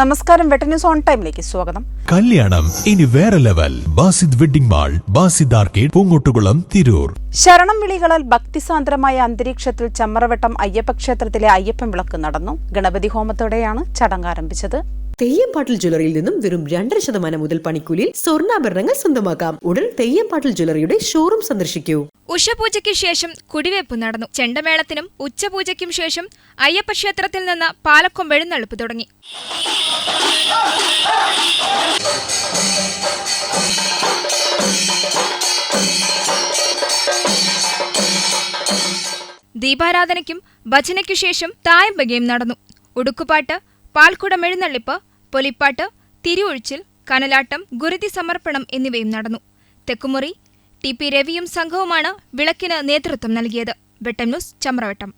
നമസ്കാരം, വെട്ട news on ടൈമിലേക്ക് സ്വാഗതം. കല്യാണം ഇനി വേറെ level. Basid wedding mall, Basid arcade, Poonkottukulam, Tirur. ശരണം വിളികളാൽ ഭക്തിസാന്ദ്രമായ അന്തരീക്ഷത്തിൽ ചമ്മറവട്ടം അയ്യപ്പക്ഷേത്രത്തിലെ അയ്യപ്പൻ വിളക്ക് നടന്നു. ഗണപതി ഹോമത്തോടെയാണ് ചടങ്ങ് ആരംഭിച്ചത്. തെയ്യംപാട്ടിൽ ജ്വല്ലറിയിൽ നിന്നും വെറും 2% മുതൽ പണിക്കൂലിയിൽ സ്വർണ്ണാഭരണങ്ങൾ സ്വന്തമാക്കാം. ഉടൻ തെയ്യംപാട്ടിൽ ജ്വല്ലറിയുടെ ഷോറൂം സന്ദർശിക്കൂ. ഉഷപൂജയ്ക്ക് ശേഷം കുടിവെപ്പ് നടന്നു. ചെണ്ടമേളത്തിനും ഉച്ചപൂജയ്ക്കും ശേഷം അയ്യപ്പക്ഷേത്രത്തിൽ നിന്ന് പാലക്കൊമ്പ് എഴുന്നള്ളിപ്പ് തുടങ്ങി. ദീപാരാധനയ്ക്കും ഭജനയ്ക്കു ശേഷം തായമ്പകയും നടന്നു. ഉടുക്കുപാട്ട്, പാൽക്കുടം എഴുന്നള്ളിപ്പ്, പൊലിപ്പാട്ട്, തിരിയൊഴിച്ചിൽ, കനലാട്ടം, ഗുരുതി സമർപ്പണം എന്നിവയും നടന്നു. തെക്കുമുറി ടി.പി. രവിയും സംഘവുമാണ് വിളക്കിന് നേതൃത്വം നൽകിയത്. വെട്ടം ന്യൂസ്, ചമ്രവട്ടം.